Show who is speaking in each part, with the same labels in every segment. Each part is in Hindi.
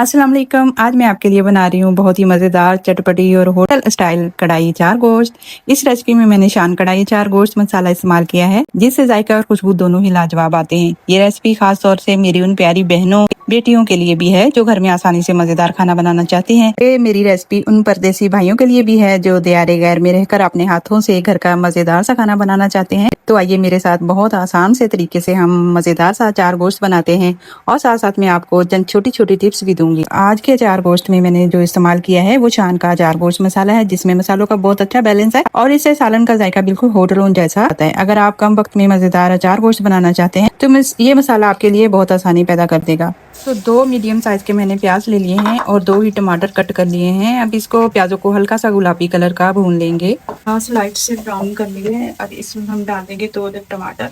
Speaker 1: अस्सलाम वालेकुम। आज मैं आपके लिए बना रही हूँ बहुत ही मज़ेदार चटपटी और होटल स्टाइल कढ़ाई चार गोश्त। इस रेसिपी में मैंने शान कढ़ाई चार गोश्त मसाला इस्तेमाल किया है, जिससे जायका और खुशबू दोनों ही लाजवाब आते हैं। ये रेसिपी खास तौर से मेरी उन प्यारी बहनों बेटियों के लिए भी है जो घर में आसानी से मजेदार खाना बनाना चाहती हैं। ये मेरी रेसिपी उन परदेसी भाइयों के लिए भी है जो दियारे गैर में रहकर अपने हाथों से घर का मजेदार सा खाना बनाना चाहते हैं। तो आइए मेरे साथ बहुत आसान से तरीके से हम मजेदार सा चार गोश्त बनाते हैं और साथ साथ में आपको चंद छोटी छोटी टिप्स भी दूंगी। आज के चार गोश्त में मैंने जो इस्तेमाल किया है वो शान का चार गोश्त मसाला है, जिसमें मसालों का बहुत अच्छा बैलेंस है और इससे सालन का जायका बिल्कुल होटलों जैसा आता है। अगर आप कम वक्त में मजेदार अचार गोश्त बनाना चाहते हैं तो ये मसाला आपके लिए बहुत आसानी पैदा कर देगा। तो 2 मीडियम साइज के मैंने प्याज ले लिए हैं और 2 ही टमाटर कट कर लिए हैं। अब इसको प्याजों को हल्का सा गुलाबी कलर का भून लेंगे, लाइट से ब्राउन कर लिए हैं। अब इसमें हम डाल देंगे 2 टमाटर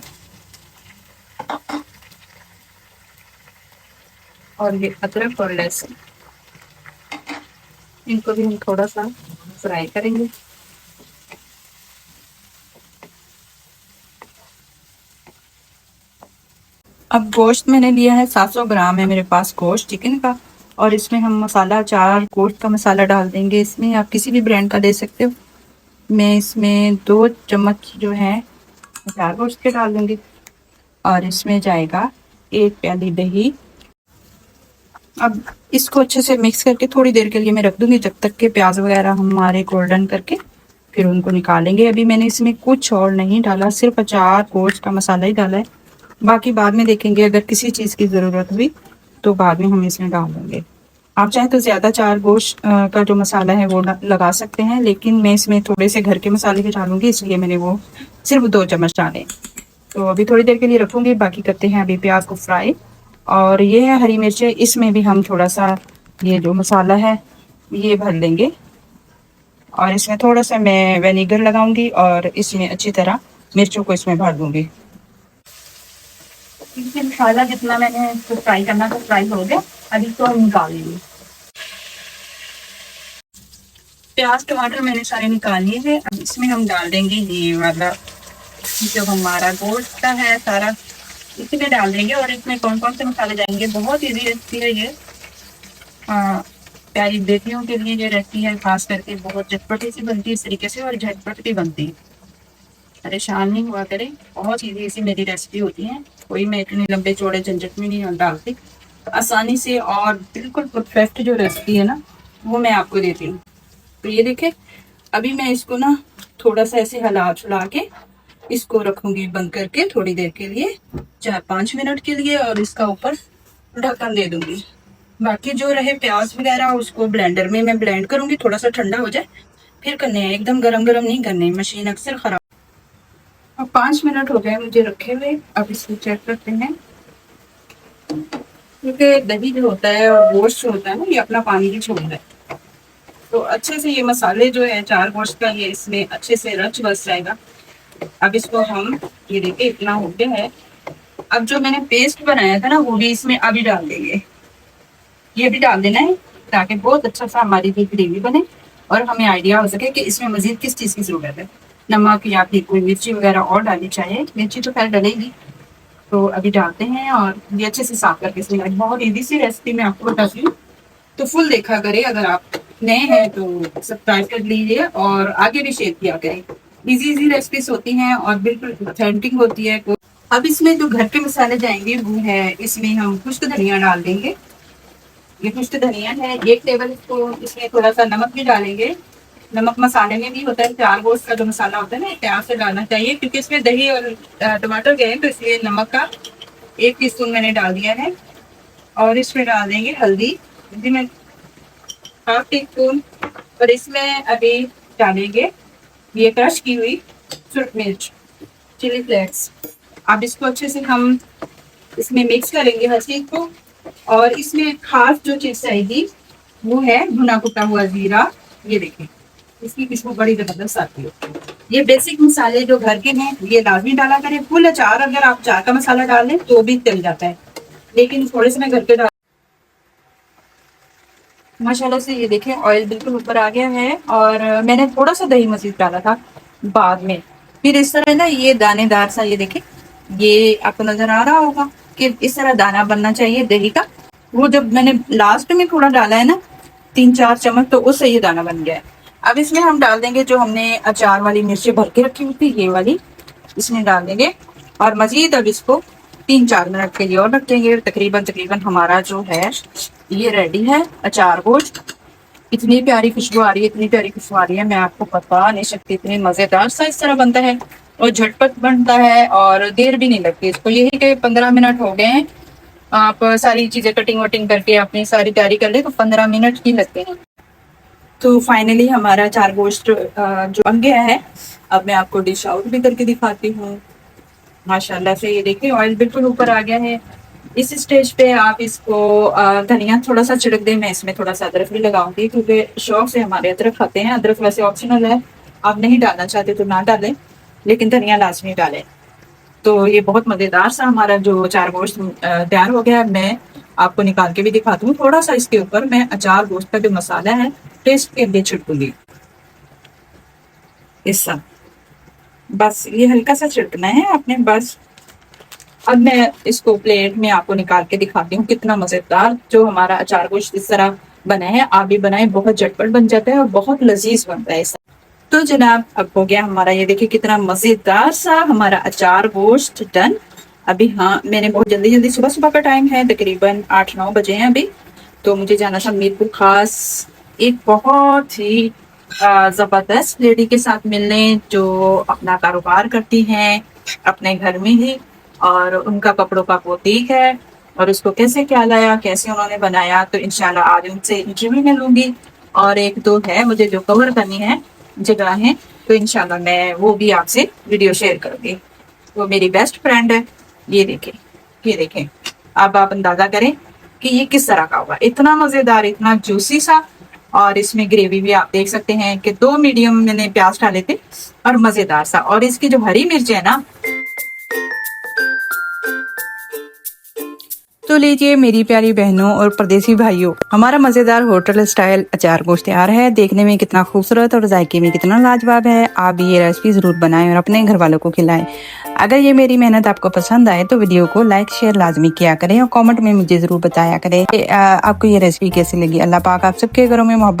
Speaker 1: और ये अदरक और लहसुन, इनको भी हम थोड़ा सा फ्राई करेंगे। अब गोश्त मैंने लिया है 700 ग्राम है मेरे पास गोश्त चिकन का, और इसमें हम मसाला चार गोश्त का मसाला डाल देंगे। इसमें आप किसी भी ब्रांड का दे सकते हो। मैं इसमें 2 चम्मच जो है चार गोश्त के डाल दूंगी और इसमें जाएगा 1 प्याली दही। अब इसको अच्छे से मिक्स करके थोड़ी देर के लिए मैं रख दूंगी, जब तक के प्याज वगैरह हमारे गोल्डन करके फिर उनको निकालेंगे। अभी मैंने इसमें कुछ और नहीं डाला, सिर्फ अचार गोश्त का मसाला ही डाला है। बाकी बाद में देखेंगे, अगर किसी चीज़ की ज़रूरत हुई तो बाद में हम इसमें डाल देंगे। आप चाहे तो ज़्यादा चार गोश्त का जो मसाला है वो लगा सकते हैं, लेकिन मैं इसमें थोड़े से घर के मसाले भी डालूंगी, इसलिए मैंने वो सिर्फ 2 चम्मच डाले। तो अभी थोड़ी देर के लिए रखूंगी। बाकी करते हैं अभी प्याज को फ्राई। और ये है हरी मिर्च, इसमें भी हम थोड़ा सा ये जो मसाला है ये भर लेंगे और इसमें थोड़ा सा मैं विनेगर लगाऊंगी और इसमें अच्छी तरह मिर्चों को इसमें भर दूंगी। मसाला जितना मैंने इसको फ्राई करना तो फ्राई हो गया, अभी तो हम निकाल लेंगे। प्याज टमाटर मैंने सारे निकाल लिए हैं। अब इसमें हम डाल देंगे ये वाला जो हमारा गोश्त का है सारा, इसमें डाल देंगे। और इसमें कौन कौन से मसाले जाएंगे, बहुत इजी रेसिपी है ये। प्यारी बेटियों के लिए ये रेसिपी है, खास करके बहुत झटपटी सी बनती है इस तरीके से, और झटपट भी बनती है, परेशान नहीं हुआ करें। बहुत इजी सी मेरी रेसिपी होती है, कोई मैं इतने लंबे चौड़े झंझट में नहीं डालती, आसानी से और बिल्कुल परफेक्ट जो रेसिपी है ना वो मैं आपको देती हूँ। तो ये देखें, अभी मैं इसको ना थोड़ा सा ऐसे हिला छुला के इसको रखूंगी बंद करके थोड़ी देर के लिए, 4-5 मिनट के लिए, और इसका ऊपर ढक्कन दे दूंगी। बाकी जो रहे प्याज वगैरह उसको ब्लेंडर में मैं ब्लेंड करूंगी, थोड़ा सा ठंडा हो जाए फिर करने हैं, एकदम गरम गरम नहीं करने, मशीन अक्सर खराब। अब 5 मिनट हो गए मुझे रखे हुए। अब इसको चेक करते हैं, क्योंकि दही जो होता है और गोश्त जो होता है ना ये अपना पानी भी छोड़ता है, तो अच्छे से ये मसाले जो है चार गोश्त का ये इसमें अच्छे से रच बस जाएगा। अब इसको हम ये देखिए इतना हो गया है। अब जो मैंने पेस्ट बनाया था ना वो भी इसमें अभी डाल देंगे, ये भी डाल देना है ताकि बहुत अच्छा सा हमारी भी ग्रेवी बने और हमें आइडिया हो सके कि इसमें मजीद किस चीज़ की ज़रूरत है। नमक या फिर कोई मिर्ची वगैरह और डालनी चाहिए, मिर्ची तो खैर डलेगी। तो अभी डालते हैं और ये अच्छे से साफ करके इसमें, बहुत ईजी सी रेसिपी मैं आपको बताती हूँ, तो फुल देखा करें। अगर आप नए हैं तो सब्सक्राइब कर लीजिए और आगे भी शेयर किया करें। इजी रेसिपीज होती हैं और बिल्कुल ऑथेंटिक होती है। अब इसमें जो घर के मसाले जाएंगे वो है, इसमें हम खुश्क धनिया डाल देंगे। ये खुश्क धनिया है 1 टेबल स्पून। इसमें थोड़ा सा नमक भी डालेंगे, नमक मसाले में भी होता है, चार गोश्त का जो मसाला होता है ना प्याज से डालना चाहिए, क्योंकि इसमें दही और टमाटर गए हैं तो इसलिए नमक का 1 टीस्पून मैंने डाल दिया है। और इसमें डाल देंगे हल्दी, में 1/2 टीस्पून। और इसमें अभी डालेंगे ये क्रश की हुई सुरख मिर्च, चिली फ्लेक्स। अब इसको अच्छे से हम इसमें मिक्स करेंगे हर चीज को। और इसमें खास जो चीज चाहिए वो है भुना कुटा हुआ जीरा। ये देखिए इसकी खुशबू बड़ी जबरदस्त आती है। ये बेसिक मसाले जो घर के हैं ये लाजमी डाला करें। फुल अचार अगर आप चार का मसाला डाल दें तो भी चल जाता है, लेकिन थोड़े से मैं घर के डाल। माशाल्लाह से ये देखें ऑयल बिल्कुल ऊपर आ गया है, और मैंने थोड़ा सा दही मजीद डाला था बाद में। फिर इस तरह ना ये दानेदार सा, ये देखें, ये आपको नजर आ रहा होगा कि इस तरह दाना बनना चाहिए दही का। वो जब मैंने लास्ट में थोड़ा डाला है ना 3-4 चम्मच, तो उससे ये दाना बन गया है। अब इसमें हम डाल देंगे जो हमने अचार वाली मिर्ची भर के रखी हुई थी, ये वाली इसमें डाल देंगे और मजीद अब इसको 3-4 मिनट के लिए और रखेंगे। तकरीबन हमारा जो है ये रेडी है अचार गोश्त। इतनी प्यारी खुशबू आ रही है, इतनी प्यारी खुशबू आ रही है, मैं आपको बता नहीं सकती। इतनी मजेदार सा इस तरह बनता है और झटपट बनता है और देर भी नहीं लगती इसको। यही के 15 मिनट हो गए हैं। आप सारी चीजें कटिंग वटिंग करके अपनी सारी तैयारी कर ले तो 15 मिनट ही लगते हैं। तो फाइनली हमारा अचार गोश्त जो बन गया है। अब मैं आपको डिश आउट भी करके दिखाती हूँ। माशाल्लाह से ये देखिए ऑयल बिल्कुल ऊपर आ गया है। इस स्टेज पे आप इसको धनिया थोड़ा सा छिड़क दें। मैं इसमें थोड़ा सा अदरक भी लगाऊंगी क्योंकि शौक से हमारे अदरक खाते हैं। अदरक वैसे ऑप्शनल है, आप नहीं डालना चाहते तो ना डालें, लेकिन धनिया लाजमी डालें। तो ये बहुत मज़ेदार सा हमारा जो अचार गोश्त तैयार हो गया है। मैं आपको निकाल के भी दिखाती हूँ। थोड़ा सा इसके ऊपर मैं अचार गोश्त का जो मसाला है टेस्ट के लिए छिड़कूंगी। ऐसा बस ये हल्का सा छिड़कना है आपने बस। अब मैं इसको प्लेट में आपको निकाल के दिखाती हूँ। कितना मजेदार जो हमारा अचार गोश्त इस तरह बना है, आप भी बनाए, बहुत झटपट बन जाता है और बहुत लजीज बनता है। तो जनाब अब हो गया हमारा, ये देखिए कितना मजेदार सा हमारा अचार गोश्त डन। अभी हाँ मैंने बहुत जल्दी जल्दी, सुबह सुबह का टाइम है, तकरीबन 8-9 बजे हैं अभी। तो मुझे जाना था मीरपुर खास एक बहुत ही जबरदस्त लेडी के साथ मिलने जो अपना कारोबार करती हैं अपने घर में ही, और उनका कपड़ों का बुटीक है और उसको कैसे क्या लाया, कैसे उन्होंने बनाया, तो इंशाल्लाह आज उनसे इंटरव्यू में लूंगी। और एक दो है मुझे जो कवर करनी है जगह है, तो इंशाल्लाह मैं वो भी आपसे वीडियो शेयर करूंगी। वो मेरी बेस्ट फ्रेंड है। ये देखें, ये देखें, अब आप अंदाजा करें कि ये किस तरह का होगा। इतना मजेदार, इतना जूसी सा, और इसमें ग्रेवी भी आप देख सकते हैं कि 2 मीडियम मैंने प्याज डाले थे और मजेदार सा। और इसकी जो हरी मिर्च है ना, तो लीजिए मेरी प्यारी बहनों और परदेसी भाइयों, हमारा मजेदार होटल स्टाइल अचार गोश्त तैयार है। देखने में कितना खूबसूरत और जायके में कितना लाजवाब है। आप भी ये रेसिपी जरूर बनाएं और अपने घर वालों को खिलाएं। अगर ये मेरी मेहनत आपको पसंद आए तो वीडियो को लाइक शेयर लाजमी किया करें और कमेंट में मुझे जरूर बताया करें आपको ये रेसिपी कैसी लगी। अल्लाह पाक आप सबके घरों में मोहब्बत